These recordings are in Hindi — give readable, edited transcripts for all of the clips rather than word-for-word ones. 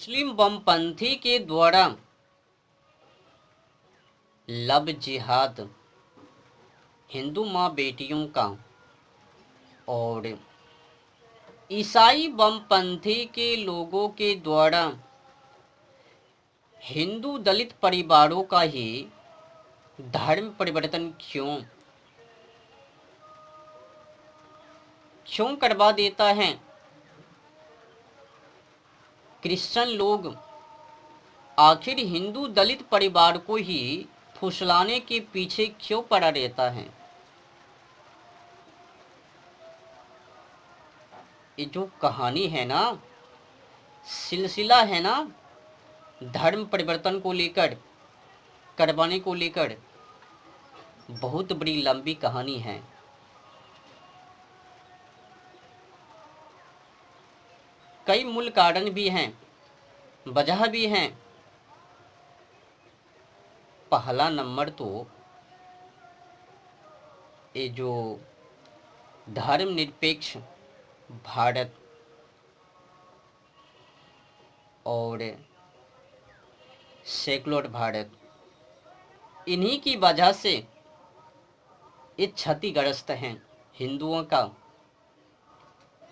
मुस्लिम बमपंथी के द्वारा लव जिहाद हिंदू माँ बेटियों का और ईसाई बमपंथी के लोगों के द्वारा हिंदू दलित परिवारों का ही धर्म परिवर्तन क्यों करवा देता है। क्रिश्चियन लोग आखिर हिंदू दलित परिवार को ही फुसलाने के पीछे क्यों पड़ा रहता है। ये जो कहानी है ना, सिलसिला है ना, धर्म परिवर्तन को लेकर करवाने को लेकर बहुत बड़ी लंबी कहानी है। कई मूल कारण भी हैं, वजह भी हैं। पहला नंबर तो ये जो धर्मनिरपेक्ष भारत और सेकुलर भारत, इन्हीं की वजह से ये क्षतिग्रस्त हैं हिंदुओं का।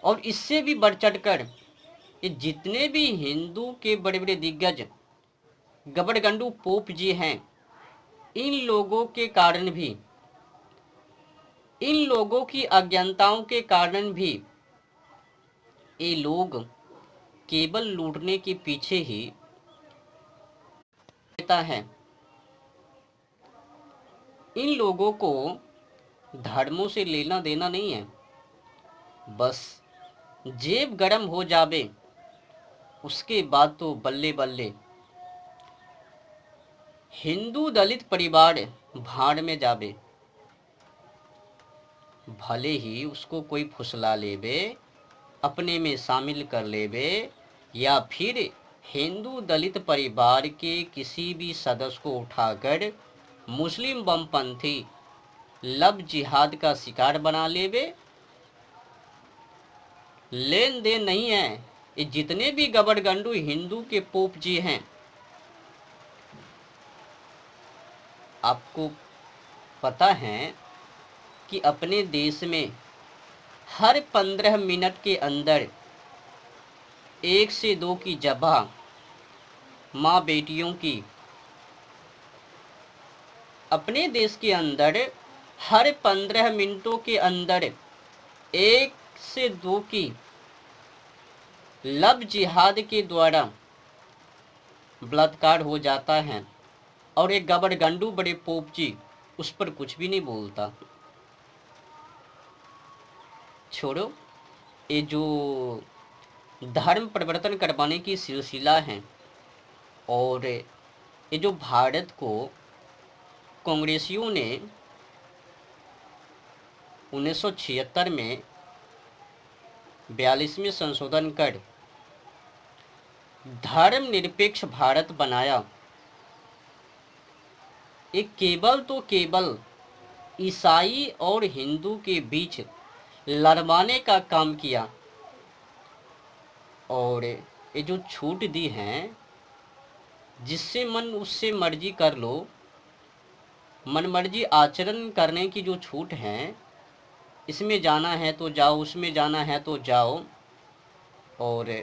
और इससे भी बढ़ चढ़कर ये जितने भी हिंदू के बड़े बड़े दिग्गज गबड़गंडू पोप जी हैं, इन लोगों के कारण भी, इन लोगों की अज्ञानताओं के कारण भी ये लोग केवल लूटने के पीछे ही रहता है। इन लोगों को धर्मों से लेना देना नहीं है, बस जेब गरम हो जावे उसके बाद तो बल्ले बल्ले हिंदू दलित परिवार भाड़ में जावे। भले ही उसको कोई फुसला लेवे, अपने में शामिल कर लेवे, या फिर हिंदू दलित परिवार के किसी भी सदस्य को उठाकर मुस्लिम बमपंथी लव जिहाद का शिकार बना लेवे, लेन देन नहीं है। ये जितने भी गबड़गंडू हिंदू के पोप जी हैं, आपको पता है कि अपने देश में हर 15 मिनट के अंदर 1 से 2 की जगह माँ बेटियों की, अपने देश के अंदर हर 15 मिनटों के अंदर 1 से 2 की लव जिहाद के द्वारा बलात्कार हो जाता है। और एक गबड़गंडू बड़े पोप जी उस पर कुछ भी नहीं बोलता। छोड़ो, ये जो धर्म परिवर्तन करवाने की सिलसिला है और ये जो भारत को कांग्रेसियों ने 1976 में 42वें संशोधन कर धर्मनिरपेक्ष भारत बनाया, ये केवल तो केवल ईसाई और हिंदू के बीच लड़वाने का काम किया। और ये जो छूट दी हैं, जिससे मन उससे मर्जी कर लो, मनमर्जी आचरण करने की जो छूट है, इसमें जाना है तो जाओ, उसमें जाना है तो जाओ, और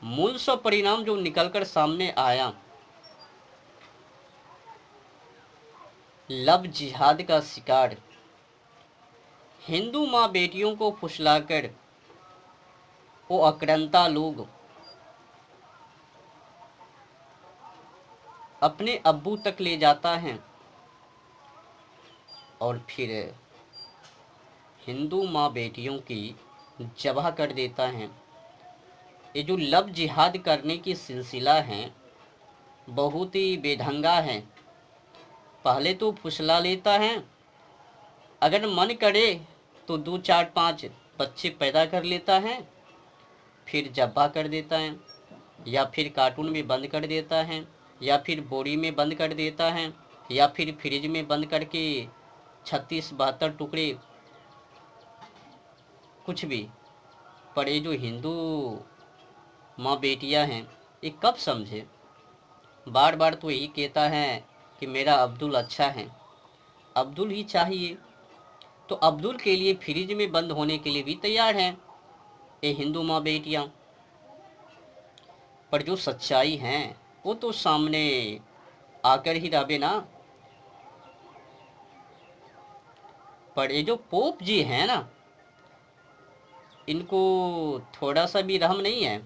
मूल स्व परिणाम जो निकलकर सामने आया, लव जिहाद का शिकार हिंदू माँ बेटियों को फुसलाकर वो अक्रांता लोग अपने अब्बू तक ले जाता है और फिर हिंदू माँ बेटियों की जबह कर देता है। ये जो लव जिहाद करने की सिलसिला है बहुत ही बेढंगा है। पहले तो फुसला लेता है, अगर मन करे तो 2 4 5 बच्चे पैदा कर लेता है, फिर जब्बा कर देता है, या फिर कार्टून में बंद कर देता है, या फिर बोरी में बंद कर देता है, या फिर फ्रिज में बंद करके 36-72 टुकड़े, कुछ भी। पर ये जो हिंदू माँ बेटियाँ हैं, ये कब समझे। बार बार तो यही कहता है कि मेरा अब्दुल अच्छा है, अब्दुल ही चाहिए। तो अब्दुल के लिए फ्रिज में बंद होने के लिए भी तैयार हैं ये हिंदू माँ बेटियाँ। पर जो सच्चाई है वो तो सामने आकर ही रहे ना। पर ये जो पोप जी हैं ना, इनको थोड़ा सा भी रहम नहीं है।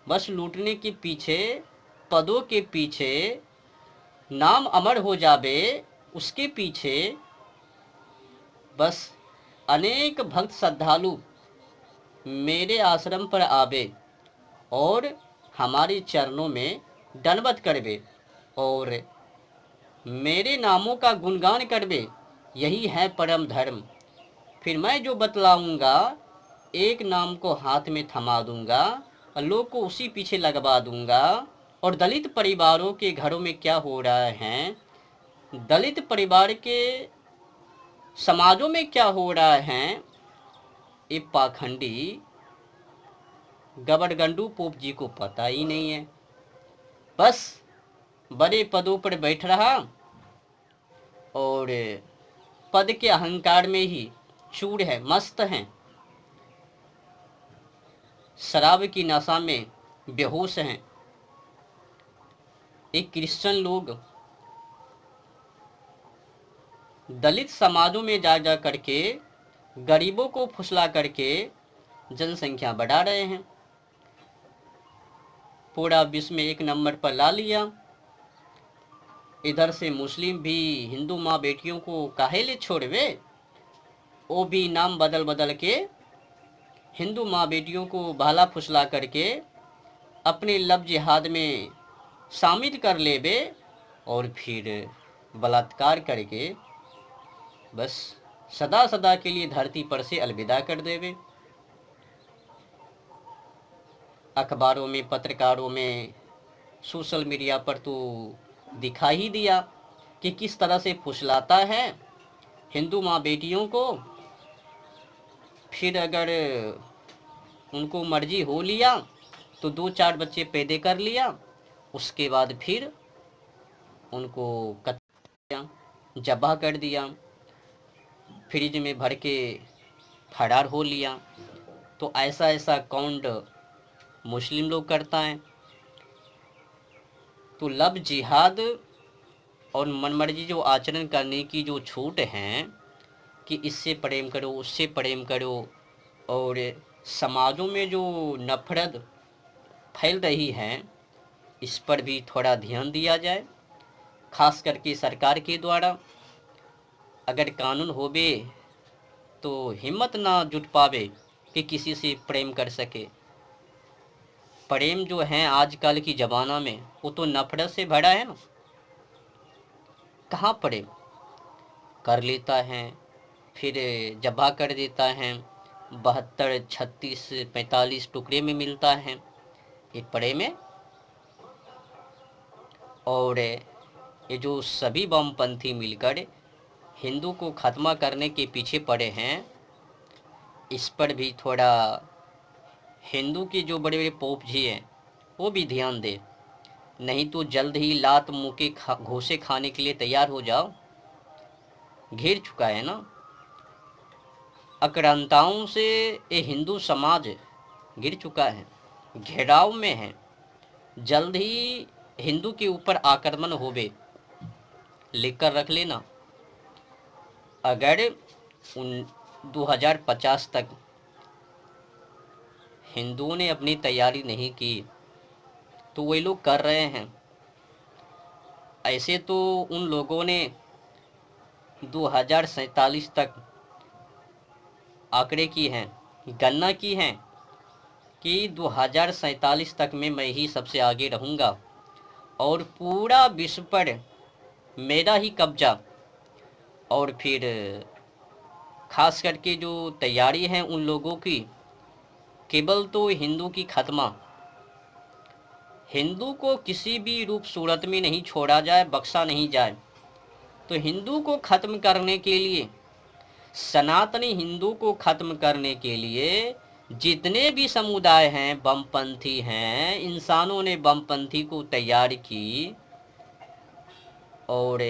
बस लूटने के पीछे, पदों के पीछे, नाम अमर हो जावे उसके पीछे बस अनेक भक्त श्रद्धालु मेरे आश्रम पर आवे और हमारे चरणों में दंडवत करवे और मेरे नामों का गुणगान करवे, यही है परम धर्म। फिर मैं जो बतलाऊंगा, एक नाम को हाथ में थमा दूंगा और लोग को उसी पीछे लगवा दूंगा। और दलित परिवारों के घरों में क्या हो रहा है, दलित परिवार के समाजों में क्या हो रहा है, ये पाखंडी गबरगंडू पोप जी को पता ही नहीं है। बस बड़े पदों पर बैठ रहा और पद के अहंकार में ही चूर है, मस्त हैं, शराब की नशा में बेहोश हैं। एक क्रिश्चियन लोग दलित समाजों में जा जा करके गरीबों को फुसला करके जनसंख्या बढ़ा रहे हैं, पूरा विश्व में एक नंबर पर ला लिया। इधर से मुस्लिम भी हिंदू माँ बेटियों को काहे ले छोड़वे, वो भी नाम बदल बदल के हिंदू माँ बेटियों को भाला फुसला करके अपने लब जिहाद में शामिल कर लेवे और फिर बलात्कार करके बस सदा सदा के लिए धरती पर से अलविदा कर देवे। अखबारों में, पत्रकारों में, सोशल मीडिया पर तो दिखा ही दिया कि किस तरह से फुसलाता है हिंदू माँ बेटियों को। फिर अगर उनको मर्जी हो लिया तो 2-4 बच्चे पैदा कर लिया, उसके बाद फिर उनको कत्ल जबा कर दिया, फ्रिज में भर के फरार हो लिया। तो ऐसा ऐसा कांड मुस्लिम लोग करता है। तो लव जिहाद और मनमर्जी जो आचरण करने की जो छूट हैं कि इससे प्रेम करो, उससे प्रेम करो, और समाजों में जो नफरत फैल रही है इस पर भी थोड़ा ध्यान दिया जाए, खास करके सरकार के द्वारा। अगर कानून होवे तो हिम्मत ना जुट पावे कि किसी से प्रेम कर सके। प्रेम जो है आजकल की ज़माना में वो तो नफरत से भरा है ना। कहाँ प्रेम कर लेता है, फिर जबा कर देता है, 72, 36, 45 टुकड़े में मिलता है, ये प्रेम है। और ये जो सभी वामपंथी मिलकर हिंदू को ख़त्म करने के पीछे पड़े हैं, इस पर भी थोड़ा हिंदू के जो बड़े बड़े पोप जी हैं वो भी ध्यान दे, नहीं तो जल्द ही लात मुँह के घोंसे खाने के लिए तैयार हो जाओ। घेर चुका है ना, आक्रांताओं से ये हिंदू समाज गिर चुका है, घेराव में है। जल्द ही हिंदू के ऊपर आक्रमण होवे, लिखकर रख लेना। अगर 2050 तक हिंदुओं ने अपनी तैयारी नहीं की तो वही लोग कर रहे हैं। ऐसे तो उन लोगों ने 2047 तक आंकड़े की हैं, गणना की हैं कि 2047 तक में मैं ही सबसे आगे रहूँगा और पूरा विश्व पर मेरा ही कब्जा। और फिर खास करके जो तैयारी है उन लोगों की, केवल तो हिंदू की खत्मा, हिंदू को किसी भी रूप सूरत में नहीं छोड़ा जाए, बख्शा नहीं जाए। तो हिंदू को ख़त्म करने के लिए, सनातनी हिंदू को ख़त्म करने के लिए जितने भी समुदाय हैं बमपंथी हैं, इंसानों ने बमपंथी को तैयार की और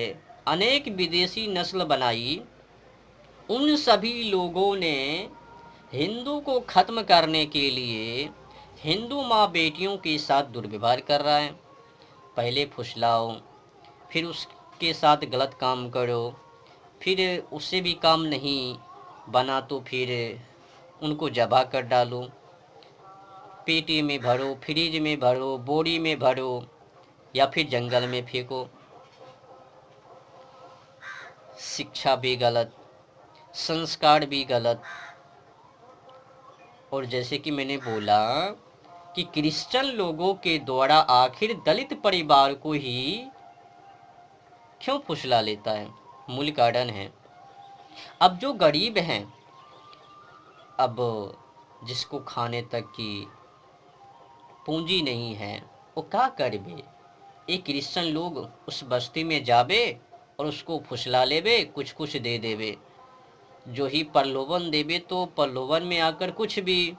अनेक विदेशी नस्ल बनाई, उन सभी लोगों ने हिंदू को ख़त्म करने के लिए हिंदू माँ बेटियों के साथ दुर्व्यवहार कर रहा है। पहले फुसलाओ, फिर उसके साथ गलत काम करो, फिर उससे भी काम नहीं बना तो फिर उनको ज़बह कर डालो, पेटी में भरो, फ्रिज में भरो, बोरी में भरो या फिर जंगल में फेंको। शिक्षा भी गलत, संस्कार भी गलत। और जैसे कि मैंने बोला कि क्रिश्चियन लोगों के द्वारा आखिर दलित परिवार को ही क्यों फुसला लेता है, मूल कारण है अब जो गरीब हैं, अब जिसको खाने तक की पूंजी नहीं है वो क्या करबे। एक क्रिश्चियन लोग उस बस्ती में जाबे और उसको फुसला लेबे, कुछ कुछ दे देवे, जो ही प्रलोभन देवे तो प्रलोभन में आकर कुछ भी।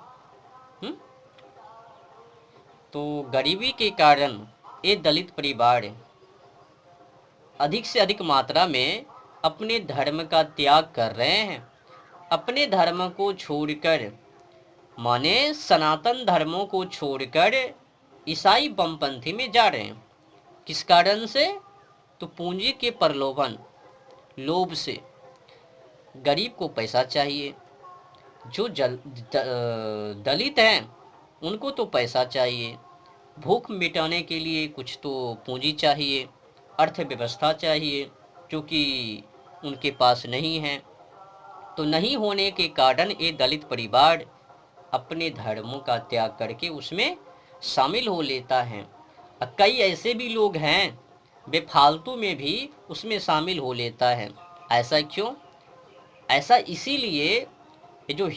तो गरीबी के कारण ये दलित परिवार अधिक से अधिक मात्रा में अपने धर्म का त्याग कर रहे हैं, अपने धर्म को छोड़कर, माने सनातन धर्मों को छोड़कर ईसाई बमपंथी में जा रहे हैं। किस कारण से? तो पूंजी के प्रलोभन, लोभ से। गरीब को पैसा चाहिए, जो दलित हैं उनको तो पैसा चाहिए, भूख मिटाने के लिए कुछ तो पूंजी चाहिए, अर्थव्यवस्था चाहिए, जो कि उनके पास नहीं है। तो नहीं होने के कारण ये दलित परिवार अपने धर्मों का त्याग करके उसमें शामिल हो लेता है। कई ऐसे भी लोग हैं बेफालतू में भी उसमें शामिल हो लेता है। ऐसा क्यों? ऐसा इसीलिए जो